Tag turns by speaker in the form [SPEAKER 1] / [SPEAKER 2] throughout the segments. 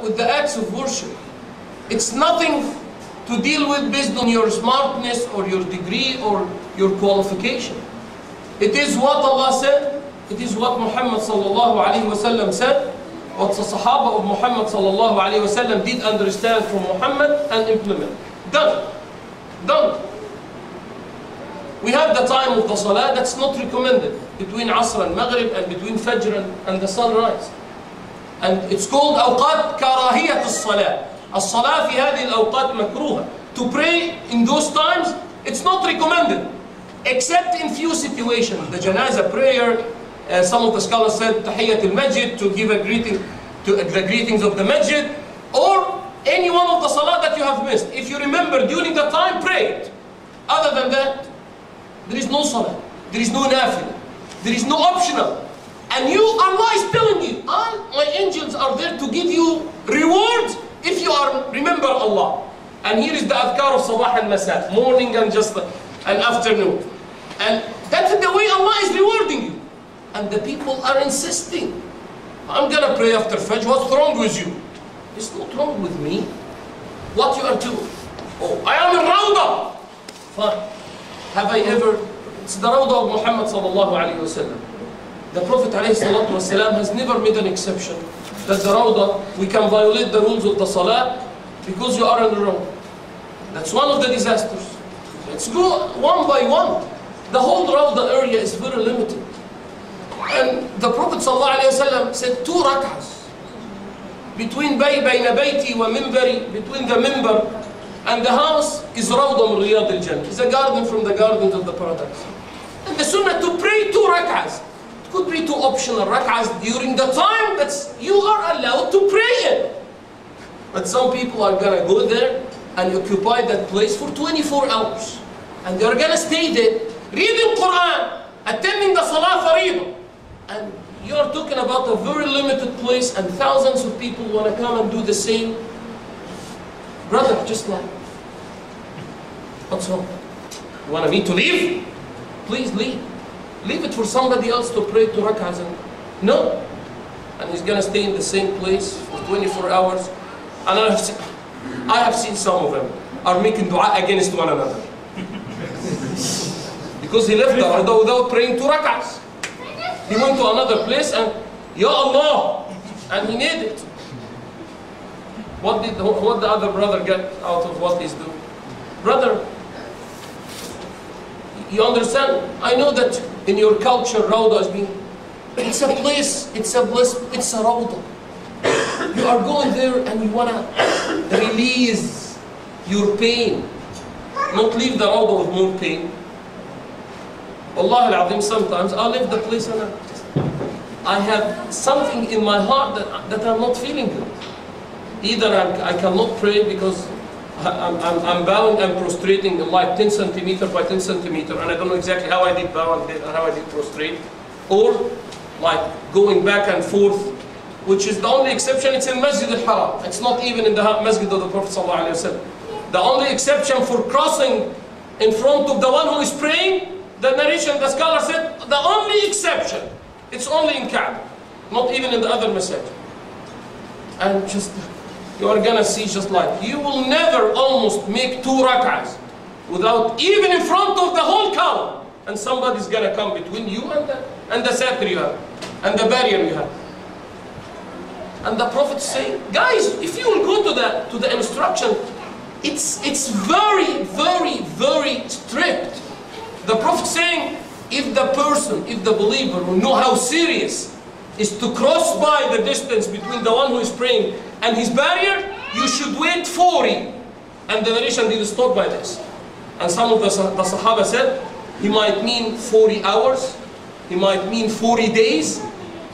[SPEAKER 1] with the acts of worship. It's nothing to deal with based on your smartness or your degree or your qualification. It is what Allah said, it is what Muhammad sallallahu alayhi wa sallam said, what the Sahaba of Muhammad sallallahu alayhi wa sallam did understand from Muhammad and implement. Done. Done. We have the time of the Salah that's not recommended, between Asr and Maghrib and between Fajr and the sunrise. And it's called أوقات كراهية الصلاة. الصلاة في هذه الأوقات مكروهة. To pray in those times, it's not recommended, except in few situations. The Janazah prayer, some of the scholars said Tahiyyat al-Masjid, to give a greeting to the greetings of the Masjid, or any one of the Salah that you have missed. If you remember during the time, pray it. Other than that, there is no Salah, there is no Nafilah, there is no optional. And you, Allah is telling you, my angels are there to give you rewards if you are remember Allah. And here is the adhkar of Sabah and Masa, morning and just an afternoon. And that's the way Allah is rewarding you. And the people are insisting, I'm gonna pray after Fajr. What's wrong with you? It's not wrong with me. What you are doing? Oh, I am in Rawdah. Fine. Have I ever? It's the Rawdah of Muhammad sallallahu alayhi wa sallam. The Prophet alayhi salatu wasalam has never made an exception that the Rawdah, we can violate the rules of the Salah because you are in the Rawdah. That's one of the disasters. Let's go one by one. The whole Rawdah area is very limited. And the Prophet sallallahu alayhi wa sallam said 2 rak'ahs between bayna bayti wa minbari, between the minbar and the house is Rawdah min Riyad al-Jannah. It's a garden from the gardens of the paradise. And the sunnah to pray 2 rak'ahs. It could be 2 optional rak'ahs during the time that you are allowed to pray in. But some people are going to go there and occupy that place for 24 hours. And they are going to stay there, reading Quran, attending the Salah Faridah. And you are talking about a very limited place and thousands of people want to come and do the same. Brother, just like, what's wrong? You want me to leave? Please leave. Leave it for somebody else to pray 2 rak'ahs. No. And he's going to stay in the same place for 24 hours. And I have seen some of them are making dua against one another. Because he left the Rawdah without praying 2 rak'ahs. He went to another place and, Ya Allah, and he made it. What the other brother get out of what he's doing? Brother, you understand? I know that in your culture, Rawdah is being, it's a place, it's a bliss, it's a Rawdah. You are going there and you want to release your pain, not leave the Rawdah with more pain. Allah al-Azim, sometimes I leave the place and I have something in my heart that I'm not feeling good. Either I cannot pray because I'm bowing and prostrating like 10 centimeter by 10 centimeter, and I don't know exactly how I did bow and how I did prostrate, or like going back and forth, which is the only exception. It's in Masjid al-Haram. It's not even in the Masjid of the Prophet sallallahu alaihi wasallam. The only exception for crossing in front of the one who is praying, the narration, the scholar said, the only exception, it's only in Kaaba, not even in the other masjid. And just, you are gonna see just like, you will never almost make 2 rak'ahs without, even in front of the whole Kaaba, and somebody's gonna come between you and the satir you have, and the barrier you have. And the Prophet is saying, guys, if you will go to the instruction, it's very, very, very strict. The Prophet saying, if the person, if the believer will know how serious is to cross by the distance between the one who is praying and his barrier, you should wait 40. And the narration didn't stop by this. And some of the Sahaba said, he might mean 40 hours, he might mean 40 days,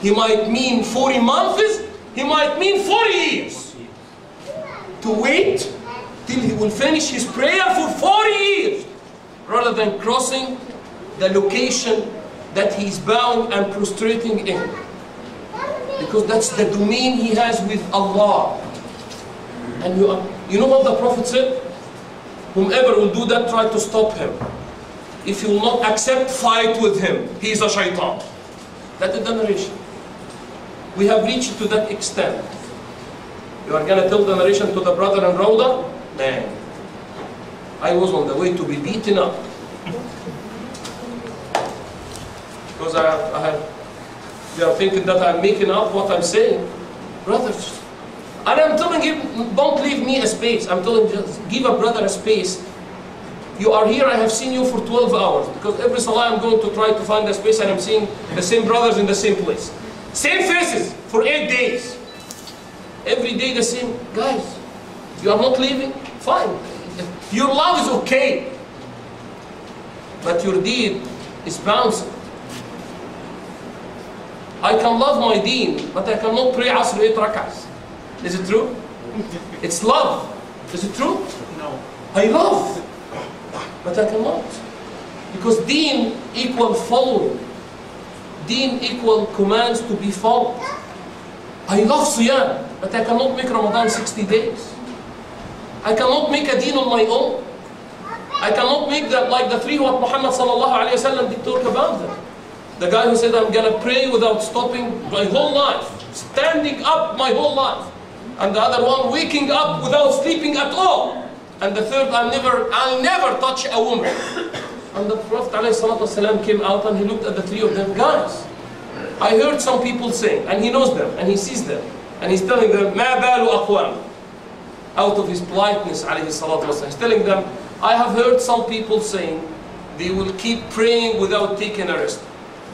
[SPEAKER 1] he might mean 40 months, he might mean 40 years. To wait till he will finish his prayer for 40 years, rather than crossing the location that he is bound and prostrating in. Because that's the domain he has with Allah. And you know what the Prophet said? Whomever will do that, try to stop him. If he will not accept, fight with him. He is a shaitan. That is the narration. We have reached to that extent. You are going to tell the narration to the brother in Rauda? Man, I was on the way to be beaten up. Because they are thinking that I'm making up what I'm saying. Brothers, and I'm telling him, don't leave me a space. I'm telling him, just give a brother a space. You are here, I have seen you for 12 hours. Because every salah I'm going to try to find a space and I'm seeing the same brothers in the same place. Same faces for 8 days. Every day the same. Guys, you are not leaving? Fine. Your love is okay. But your deed is bouncing. I can love my deen, but I cannot pray Asr 8 rak'ahs. Is it true? It's love. Is it true?
[SPEAKER 2] No.
[SPEAKER 1] I love, but I cannot. Because deen equal following. Deen equal commands to be followed. I love Siyam, but I cannot make Ramadan 60 days. I cannot make a deen on my own. I cannot make that like the three what Muhammad sallallahu alayhi wa sallam did talk about them. The guy who said, I'm going to pray without stopping my whole life, standing up my whole life. And the other one, waking up without sleeping at all. And the third, I'll never touch a woman. And the Prophet ﷺ came out and he looked at the three of them. Guys, I heard some people saying, and he knows them, and he sees them, and he's telling them, مَا بَالُ أَقْوَامٍ. Out of his politeness, he's telling them, I have heard some people saying, they will keep praying without taking a rest.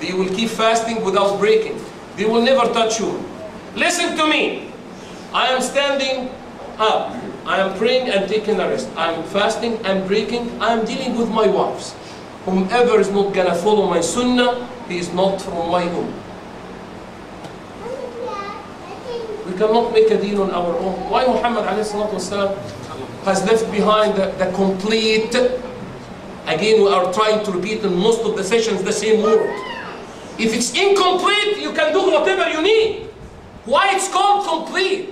[SPEAKER 1] They will keep fasting without breaking. They will never touch you. Listen to me. I am standing up. I am praying and taking a rest. I am fasting and breaking. I am dealing with my wives. Whomever is not going to follow my sunnah, he is not from my own. We cannot make a deen on our own. Why Muhammad ﷺ has left behind the complete, again we are trying to repeat in most of the sessions the same word. If it's incomplete, you can do whatever you need. Why it's called complete?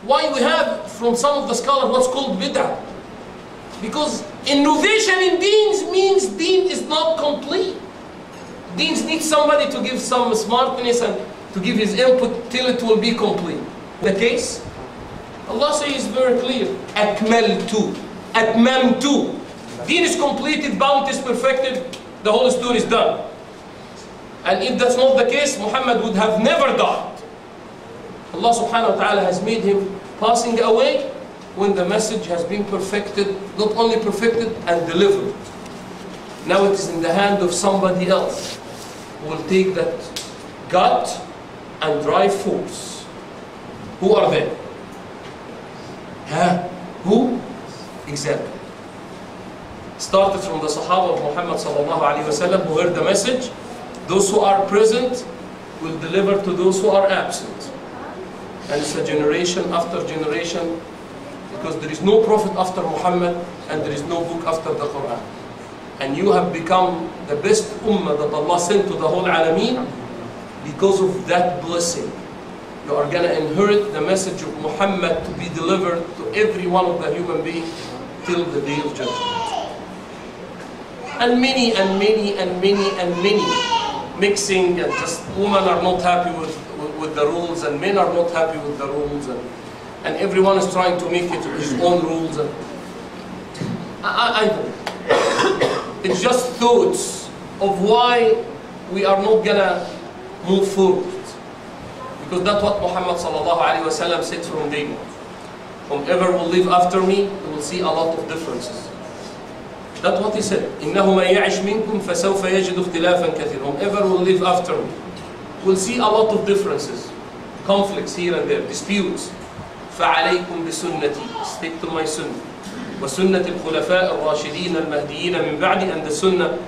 [SPEAKER 1] Why we have from some of the scholars what's called bid'ah? Because innovation in deens means deen is not complete. Deens need somebody to give some smartness and to give his input till it will be complete. The case, Allah says very clear, Akmaltu, Atmamtu. Deen is completed, bounty is perfected, the whole story is done. And if that's not the case, Muhammad would have never died. Allah subhanahu wa ta'ala has made him passing away when the message has been perfected, not only perfected and delivered. Now it is in the hand of somebody else who will take that gut and drive force. Who are they? Who? Example. Started from the Sahaba of Muhammad sallallahu alayhi wa sallam who heard the message. Those who are present will deliver to those who are absent. And it's a generation after generation, because there is no prophet after Muhammad and there is no book after the Quran. And you have become the best ummah that Allah sent to the whole alameen because of that blessing. You are going to inherit the message of Muhammad to be delivered to every one of the human beings till the day of judgment. And many and many and many and many mixing, and just women are not happy with the rules and men are not happy with the rules, and everyone is trying to make it his own rules. And it's just thoughts of why we are not gonna move forward, because that's what Muhammad sallallahu alaihi wasallam said from day one. Whomever will live after me, you will see a lot of differences. That's what he said. إِنَّهُ مَنْ يَعِشْ مِنْكُمْ فَسَوْفَ يَجِدُ اخْتِلَافًا كَثِيرًا. Whomever will live after me will see a lot of differences, conflicts here and there, disputes. فَعَلَيْكُمْ بِسُنَّتِي. Stick to my sunnah. وَسُنَّةِ الْخُلَفَاءِ الرَّاشِدِينَ الْمَهْدِيِّينَ مِنْ بَعْدِ. And the sunnah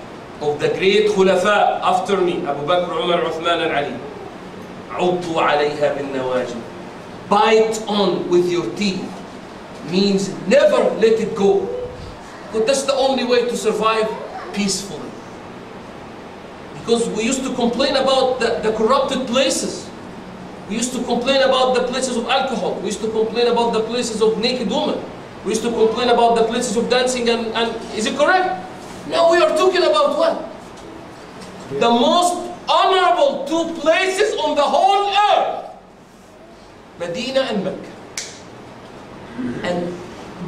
[SPEAKER 1] of the great khulafa after me, Abu Bakr, Umar, Uthman and Ali. عُضُّوا عَلَيْهَا بِالنَّوَاجِبِ. Bite on with your teeth means never let it go. But that's the only way to survive peacefully. Because we used to complain about the corrupted places. We used to complain about the places of alcohol. We used to complain about the places of naked women. We used to complain about the places of dancing and is it correct? Now we are talking about what? The most honorable two places on the whole earth. Medina and Mecca. And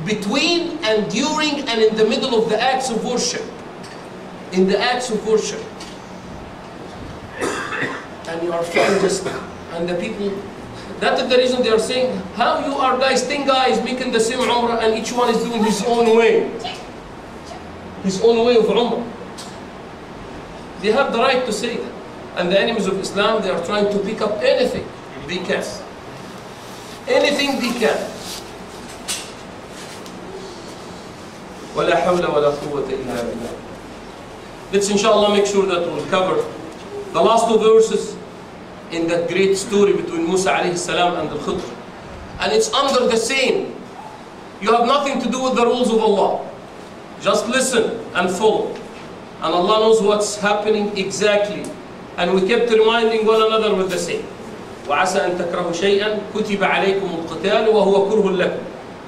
[SPEAKER 1] between and during and in the middle of the acts of worship, in the acts of worship, and you are feeling just, and the people, that is the reason they are saying, how you are guys, 10 guys making the same Umrah and each one is doing his own way. His own way of Umrah. They have the right to say that. And the enemies of Islam, they are trying to pick up anything they can. Anything they can. وَلَا حَوْلَ وَلَا قُوَّةَ إِلَّا بِاللَّهِ. Let's inshallah make sure that we'll cover the last two verses in that great story between Musa alayhi salam and Al-Khidr. And it's under the same. You have nothing to do with the rules of Allah. Just listen and follow. And Allah knows what's happening exactly. And we kept reminding one another with the same. وَعَسَى أَن تَكْرَهُ شَيْئًا كُتِبَ عَلَيْكُمُ الْقِتَالُ وَهُوَ كُرْهٌ لَكُمْ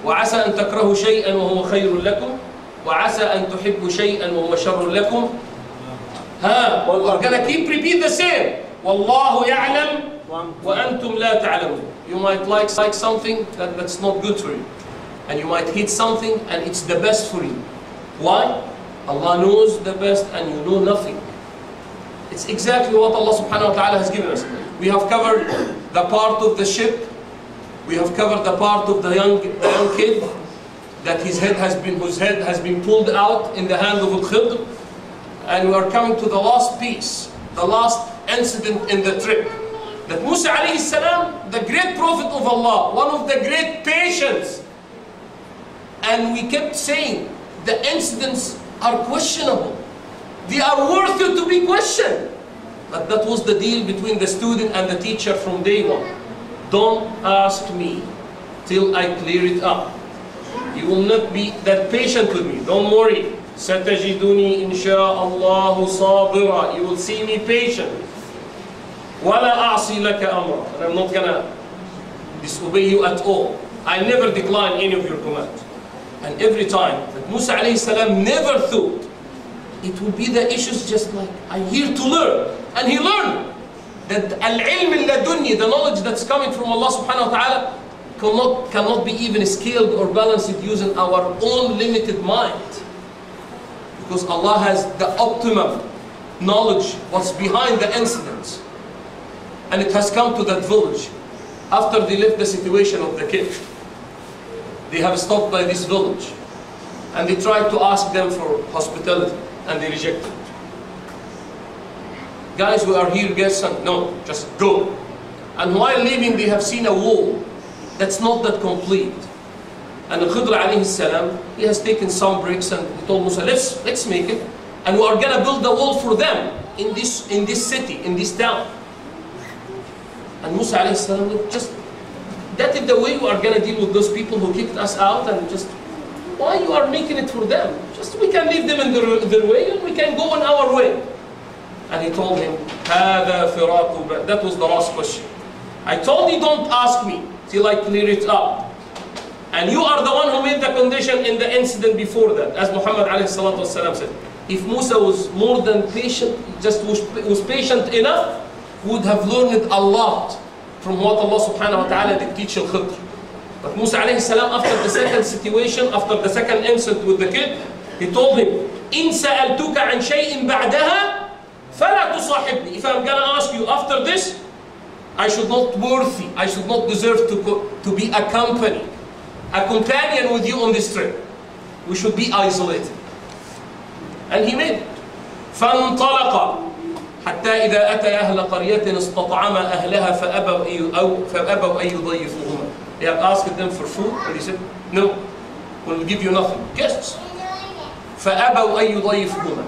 [SPEAKER 1] وَعَسَى أَن تَكْرَهُ شَيْئًا وَهُوَ خَيْرٌ لَكُمْ وَعَسَى أَن تُحِبُّ شَيْئًا وَهُوَ شَرٌ لَكُمْ. We're gonna keep repeat the same. وَاللَّهُ يَعْلَمُ وَأَنْتُمْ لَا تَعْلَمُونَ. You might like something that's not good for you. And you might hate something and it's the best for you. Why? Allah knows the best and you know nothing. It's exactly what Allah subhanahu wa ta'ala has given us. We have covered the part of the ship. We have covered the part of the young kid that whose head has been pulled out in the hand of Al-Khidr. And we are coming to the last piece, the last incident in the trip. That Musa alayhi salam, the great prophet of Allah, one of the great patients. And we kept saying, the incidents are questionable. They are worthy to be questioned. But that was the deal between the student and the teacher from day one. Don't ask me till I clear it up. You will not be that patient with me. Don't worry. سَتَجِدُنِي إِنْ شَاءَ اللَّهُ صَابِرًا. You will see me patient. وَلَا أَعْصِي لَكَ أَمْرًا. And I'm not gonna disobey you at all. I never decline any of your commands. And every time that Musa alayhi salam never thought it would be the issues just like, I'm here to learn. And he learned that al-ilm al-ladunni, the knowledge that's coming from Allah subhanahu wa ta'ala, cannot be even scaled or balanced using our own limited mind. Because Allah has the optimum knowledge, what's behind the incidents. And it has come to that village. After they left the situation of the kid, they have stopped by this village. And they tried to ask them for hospitality. And they rejected. Guys, we are here guests, and no, just go. And while leaving, they have seen a wall that's not that complete. And Al-Khidr alayhi salam, he has taken some bricks and he told Musa, let's make it. And we are gonna build the wall for them in this city, in this town. And Musa alayhi salam, just, that is the way we are gonna deal with those people who kicked us out, and just, why you are making it for them? Just we can leave them in their way and we can go on our way. And he told him, هَذَا فِرَاقُ. That was the last question. I told you don't ask me till I clear it up. And you are the one who made the condition in the incident before that. As Muhammad alayhi salatu wasalam said, if Musa was more than patient, just was patient enough, would have learned a lot from what Allah subhanahu wa ta'ala did teach Al-Khidr. But Musa alayhi salam, after the second situation, after the second incident with the kid, he told him, إِن سَأَلْتُكَ عَنْ شَيْءٍ بَعْدَهَا فَلَا تُصَاحِبْنِي. If I'm gonna ask you after this, I should not deserve to be a companion with you on this trip. We should be isolated. And he made it. فَانْطَلَقَ حتى إذا أتى أهل قرية استطعما أهلها فأبوا أن يضيفوهما. They have asked them for food, and he said, no, we'll give you nothing. Guests. فأبوا أن يضيفوهما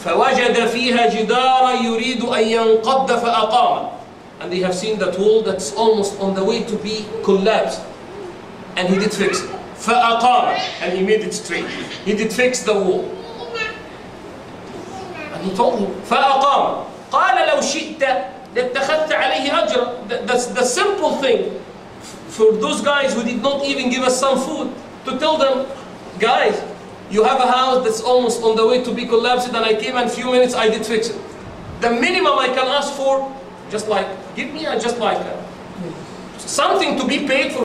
[SPEAKER 1] فوجد فيها جدارا يريد أن ينقض فأقام. And they have seen that wall that's almost on the way to be collapsed. And he did fix it. فأقام. And he made it straight. He did fix the wall. And he told him, فأقام. قال لو شئت لاتخذت عليه أجرا. That's the simple thing for those guys who did not even give us some food, to tell them, guys, you have a house that's almost on the way to be collapsed, and I came in a few minutes, I did fix it. The minimum I can ask for, just like, give me just like something to be paid for.